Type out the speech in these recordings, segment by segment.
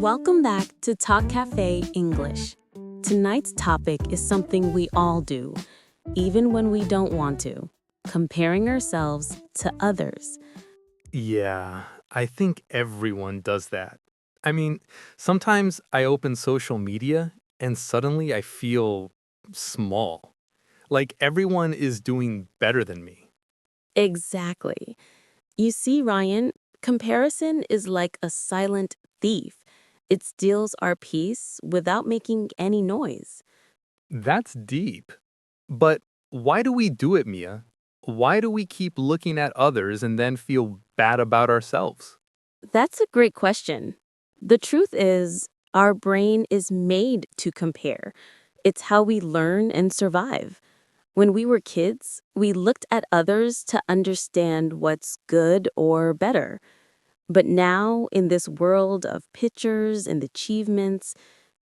Welcome back to Talk Cafe English. Tonight's topic is something we all do, even when we don't want to, comparing ourselves to others. Yeah, I think everyone does that. I mean, sometimes I open social media and suddenly I feel small. Like everyone is doing better than me. Exactly. You see, Ryan, comparison is like a silent thief. It steals our peace without making any noise. That's deep. But why do we do it, Mia? Why do we keep looking at others and then feel bad about ourselves? That's a great question. The truth is, our brain is made to compare. It's how we learn and survive. When we were kids, we looked at others to understand what's good or better. But now, in this world of pictures and achievements,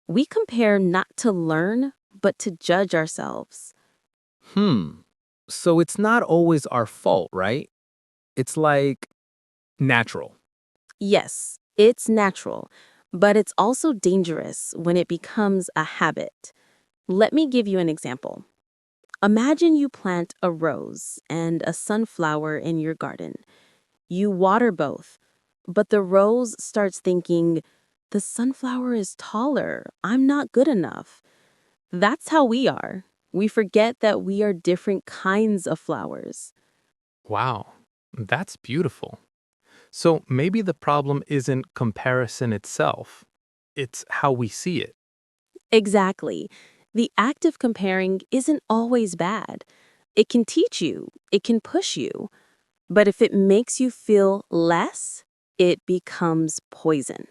we compare not to learn, but to judge ourselves. Hmm. So it's not always our fault, right? It's like natural. Yes, it's natural, but it's also dangerous when it becomes a habit. Let me give you an example. Imagine you plant a rose and a sunflower in your garden. You water both, but the rose starts thinking, the sunflower is taller. I'm not good enough. That's how we are. We forget that we are different kinds of flowers. Wow, that's beautiful. So maybe the problem isn't comparison itself, it's how we see it. Exactly. The act of comparing isn't always bad. It can teach you, it can push you, but if it makes you feel less, it becomes poison.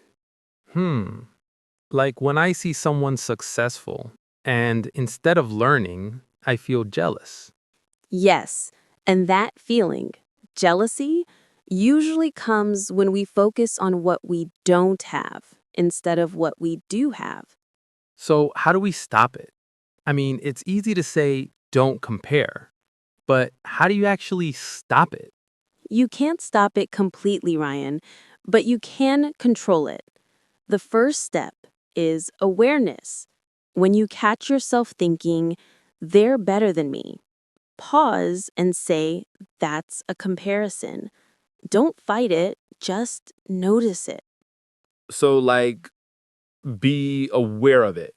Hmm. Like when I see someone successful and instead of learning, I feel jealous. Yes, and that feeling, jealousy, usually comes when we focus on what we don't have instead of what we do have. So, how do we stop it? I mean, it's easy to say, don't compare, but how do you actually stop it? You can't stop it completely, Ryan, but you can control it. The first step is awareness. When you catch yourself thinking, they're better than me, pause and say, that's a comparison. Don't fight it, just notice it. So, like, be aware of it.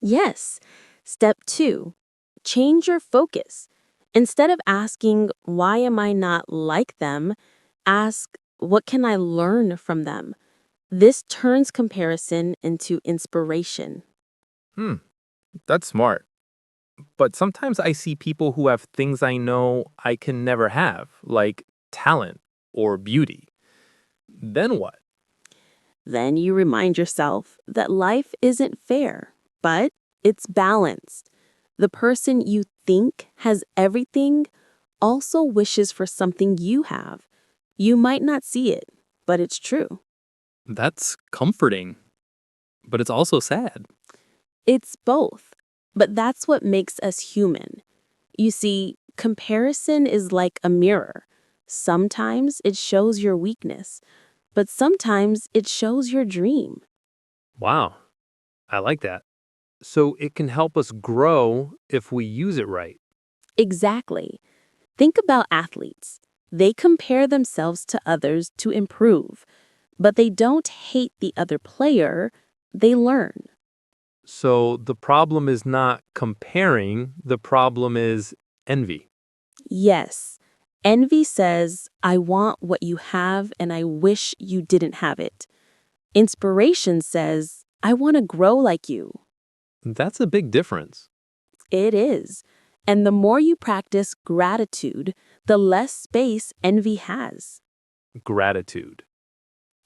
Yes. Step two, change your focus. Instead of asking, why am I not like them? Ask, what can I learn from them? This turns comparison into inspiration. Hmm, that's smart. But sometimes I see people who have things I know I can never have, like talent or beauty. Then what? Then you remind yourself that life isn't fair, but it's balanced. The person you think has everything also wishes for something you have. You might not see it, but it's true. That's comforting, but it's also sad. It's both, but that's what makes us human. You see, comparison is like a mirror. Sometimes it shows your weakness, but sometimes it shows your dream. Wow, I like that. So it can help us grow if we use it right. Exactly. Think about athletes. They compare themselves to others to improve, but they don't hate the other player, they learn. So the problem is not comparing, the problem is envy. Yes, envy says, I want what you have and I wish you didn't have it. Inspiration says, I want to grow like you. That's a big difference. It is. And the more you practice gratitude, the less space envy has. Gratitude.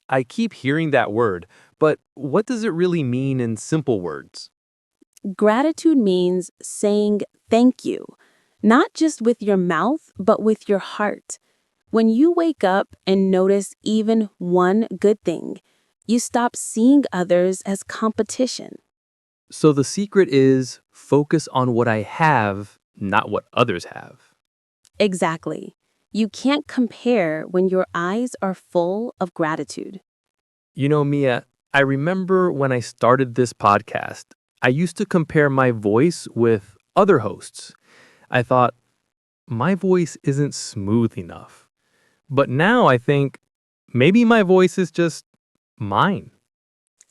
I keep hearing that word, but what does it really mean in simple words? Gratitude means saying thank you, not just with your mouth, but with your heart. When you wake up and notice even one good thing, you stop seeing others as competition. So the secret is focus on what I have, not what others have. Exactly. You can't compare when your eyes are full of gratitude. You know, Mia, I remember when I started this podcast, I used to compare my voice with other hosts. I thought, my voice isn't smooth enough. But now I think maybe my voice is just mine.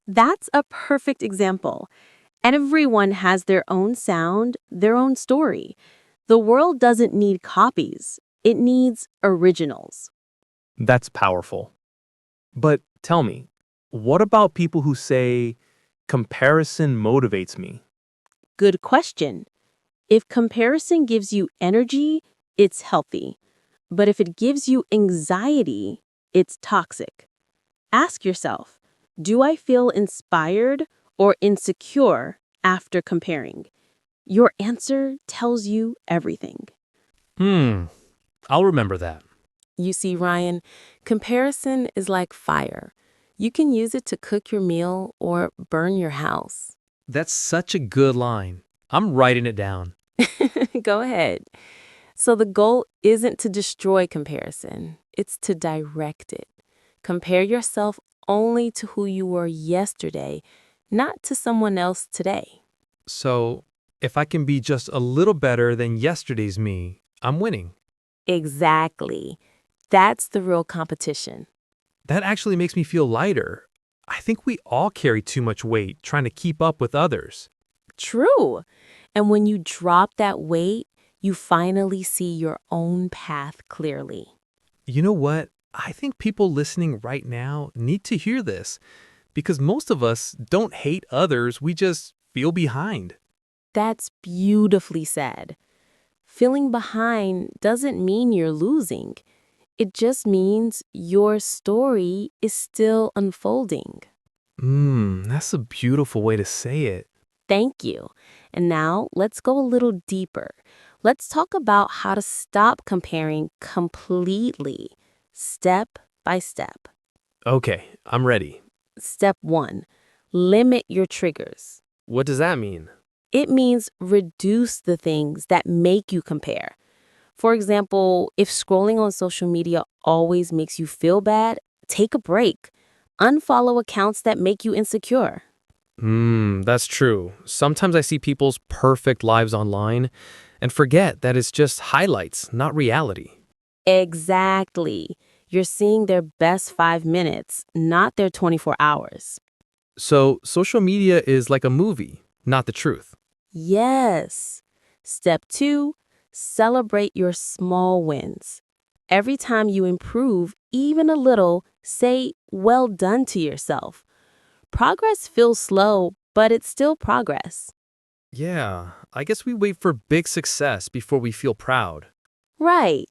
That's a perfect example. Everyone has their own sound, their own story. The world doesn't need copies, it needs originals. That's powerful. But tell me, what about people who say comparison motivates me? Good question. If comparison gives you energy, it's healthy. But if it gives you anxiety, it's toxic. Ask yourself, do I feel inspired or insecure after comparing? Your answer tells you everything. Hmm, I'll remember that. You see, Ryan, comparison is like fire. You can use it to cook your meal or burn your house. That's such a good line. I'm writing it down. Go ahead. So the goal isn't to destroy comparison, it's to direct it. Compare yourself only to who you were yesterday, not to someone else today. So, if I can be just a little better than yesterday's me, I'm winning. Exactly. That's the real competition. That actually makes me feel lighter. I think we all carry too much weight trying to keep up with others. True. And when you drop that weight, you finally see your own path clearly. You know what? I think people listening right now need to hear this because most of us don't hate others, we just feel behind. That's beautifully said. Feeling behind doesn't mean you're losing. It just means your story is still unfolding. That's a beautiful way to say it. Thank you. And now let's go a little deeper. Let's talk about how to stop comparing completely, step by step. Okay, I'm ready. Step 1, limit your triggers. What does that mean? It means reduce the things that make you compare. For example, if scrolling on social media always makes you feel bad, take a break. Unfollow accounts that make you insecure. That's true. Sometimes I see people's perfect lives online and forget that it's just highlights, not reality. Exactly. You're seeing their best 5 minutes, not their 24 hours. So, social media is like a movie, not the truth. Yes. Step 2, celebrate your small wins. Every time you improve, even a little, say, well done to yourself. Progress feels slow, but it's still progress. Yeah, I guess we wait for big success before we feel proud. Right.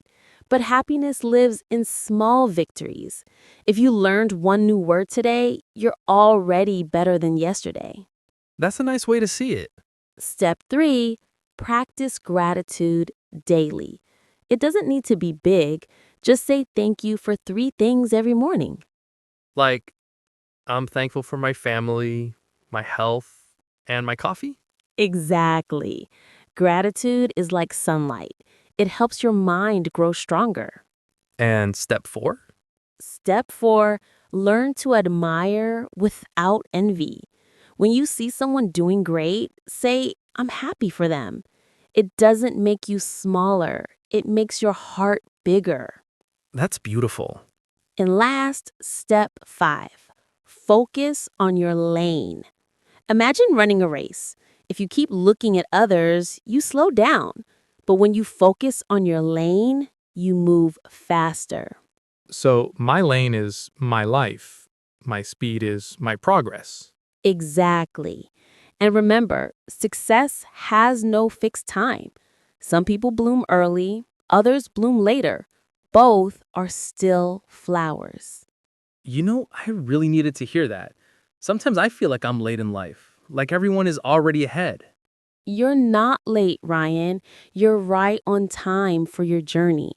But happiness lives in small victories. If you learned one new word today, you're already better than yesterday. That's a nice way to see it. Step 3, practice gratitude daily. It doesn't need to be big. Just say thank you for 3 things every morning. Like, I'm thankful for my family, my health, and my coffee. Exactly. Gratitude is like sunlight. It helps your mind grow stronger. And step 4? Step 4, learn to admire without envy. When you see someone doing great, say, I'm happy for them. It doesn't make you smaller, it makes your heart bigger. That's beautiful. And last, step 5, focus on your lane. Imagine running a race. If you keep looking at others, you slow down. But when you focus on your lane, you move faster. So, my lane is my life. My speed is my progress. Exactly. And remember, success has no fixed time. Some people bloom early, others bloom later. Both are still flowers. You know, I really needed to hear that. Sometimes I feel like I'm late in life, like everyone is already ahead. You're not late, Ryan. You're right on time for your journey.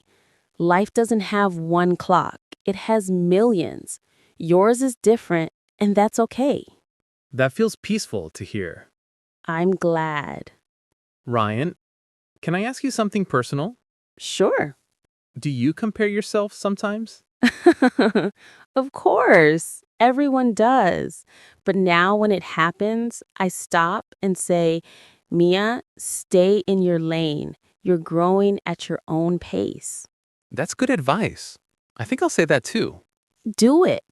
Life doesn't have one clock, it has millions. Yours is different, and that's okay. That feels peaceful to hear. I'm glad. Ryan, can I ask you something personal? Sure. Do you compare yourself sometimes? Of course. Everyone does. But now when it happens, I stop and say, Mia, stay in your lane. You're growing at your own pace. That's good advice. I think I'll say that too. Do it.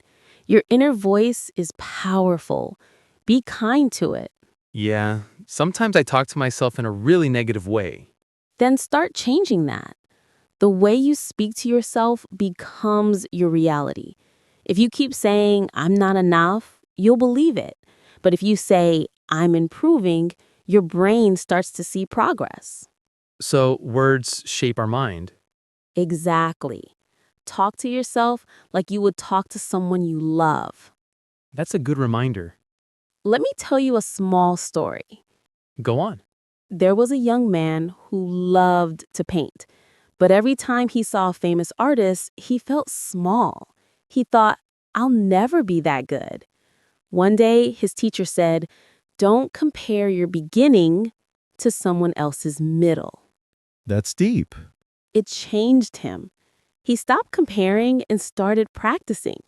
Your inner voice is powerful. Be kind to it. Yeah, sometimes I talk to myself in a really negative way. Then start changing that. The way you speak to yourself becomes your reality. If you keep saying, I'm not enough, you'll believe it. But if you say, I'm improving, your brain starts to see progress. So words shape our mind. Exactly. Talk to yourself like you would talk to someone you love. That's a good reminder. Let me tell you a small story. Go on. There was a young man who loved to paint, but every time he saw a famous artist, he felt small. He thought, I'll never be that good. One day, his teacher said, don't compare your beginning to someone else's middle. That's deep. It changed him. He stopped comparing and started practicing.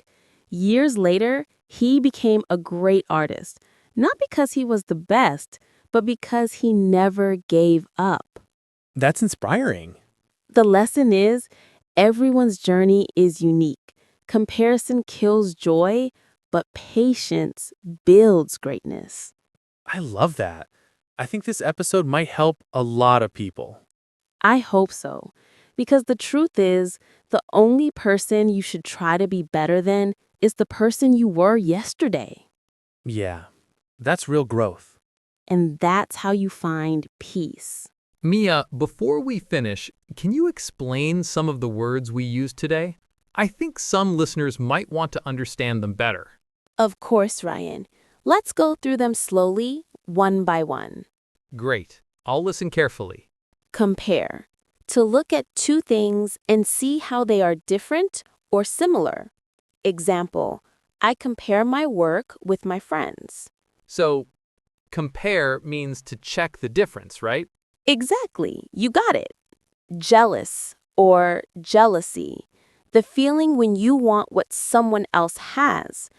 Years later, he became a great artist, not because he was the best, but because he never gave up. That's inspiring. The lesson is, everyone's journey is unique. Comparison kills joy, but patience builds greatness. I love that. I think this episode might help a lot of people. I hope so, because the truth is, the only person you should try to be better than is the person you were yesterday. Yeah, that's real growth. And that's how you find peace. Mia, before we finish, can you explain some of the words we used today? I think some listeners might want to understand them better. Of course, Ryan. Let's go through them slowly, one by one. Great. I'll listen carefully. Compare. To look at two things and see how they are different or similar. Example, I compare my work with my friends. So, compare means to check the difference, right? Exactly, you got it. Jealous or jealousy. The feeling when you want what someone else has.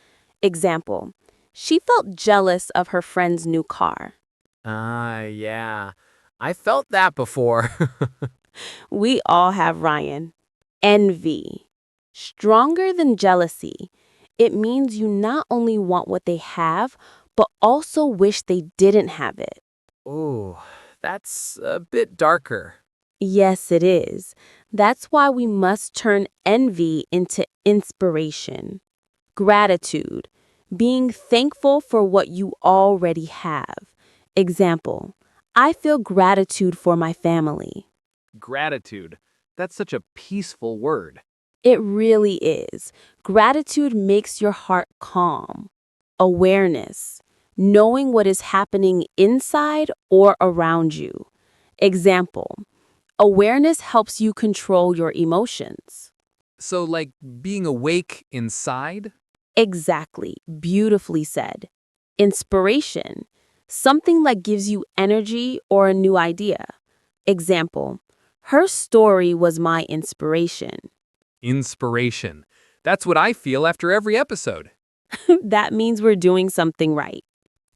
Example, she felt jealous of her friend's new car. Yeah. I felt that before. We all have, Ryan. Envy. Stronger than jealousy. It means you not only want what they have, but also wish they didn't have it. Ooh, that's a bit darker. Yes, it is. That's why we must turn envy into inspiration. Gratitude. Being thankful for what you already have. Example, I feel gratitude for my family. Gratitude. That's such a peaceful word. It really is. Gratitude makes your heart calm. Awareness. Knowing what is happening inside or around you. Example, awareness helps you control your emotions. So, like being awake inside? Exactly. Beautifully said. Inspiration. Something that gives you energy or a new idea. Example, her story was my inspiration. Inspiration. That's what I feel after every episode. That means we're doing something right.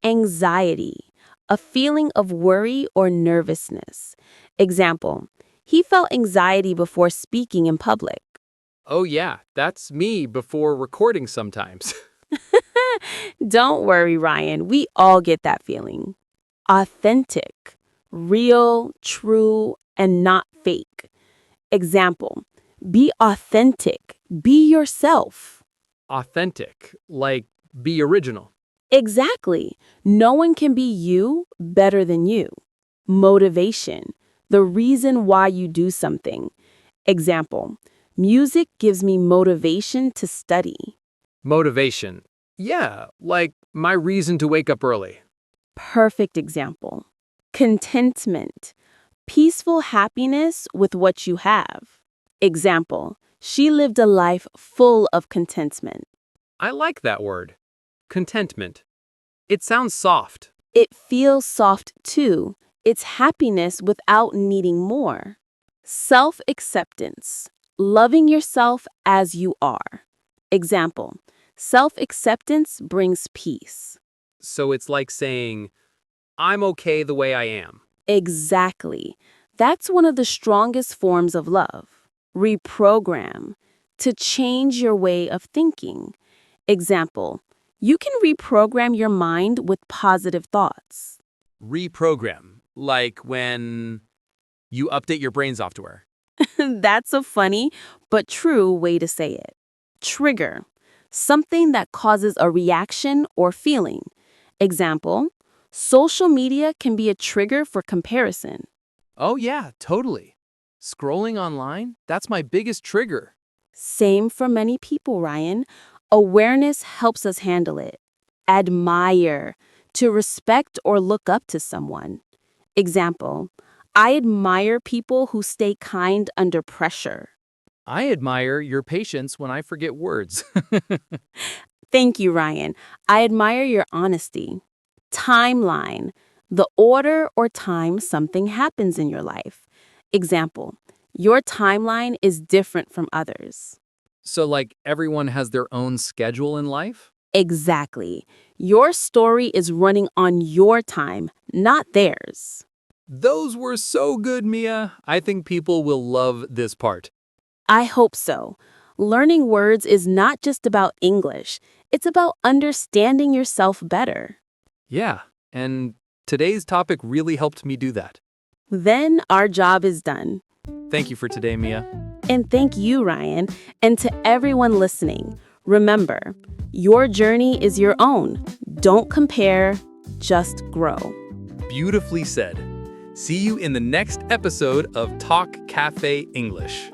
Anxiety, a feeling of worry or nervousness. Example, he felt anxiety before speaking in public. Oh, yeah, that's me before recording sometimes. Don't worry, Ryan. We all get that feeling. Authentic, real, true, and not fake. Example, be authentic. Be yourself. Authentic, like be original. Exactly. No one can be you better than you. Motivation, the reason why you do something. Example, music gives me motivation to study. Motivation. Yeah, like my reason to wake up early. Perfect example. Contentment, peaceful happiness with what you have. Example, she lived a life full of contentment. I like that word. Contentment. It sounds soft. It feels soft too. It's happiness without needing more. Self-acceptance, loving yourself as you are. Example, Self-acceptance brings peace. So it's like saying, I'm okay the way I am. Exactly. That's one of the strongest forms of love. Reprogram. To change your way of thinking. Example, you can reprogram your mind with positive thoughts. Reprogram, like when you update your brain software. That's a funny but true way to say it. Trigger. Something that causes a reaction or feeling. Example, social media can be a trigger for comparison. Oh yeah, totally. Scrolling online, that's my biggest trigger. Same for many people, Ryan. Awareness helps us handle it. Admire. To respect or look up to someone. Example, I admire people who stay kind under pressure. I admire your patience when I forget words. Thank you, Ryan. I admire your honesty. Timeline. The order or time something happens in your life. Example, your timeline is different from others. So like everyone has their own schedule in life? Exactly. Your story is running on your time, not theirs. Those were so good, Mia. I think people will love this part. I hope so. Learning words is not just about English, it's about understanding yourself better. Yeah, and today's topic really helped me do that. Then our job is done. Thank you for today, Mia. And thank you, Ryan, and to everyone listening. Remember, your journey is your own. Don't compare, just grow. Beautifully said. See you in the next episode of Talk Cafe English.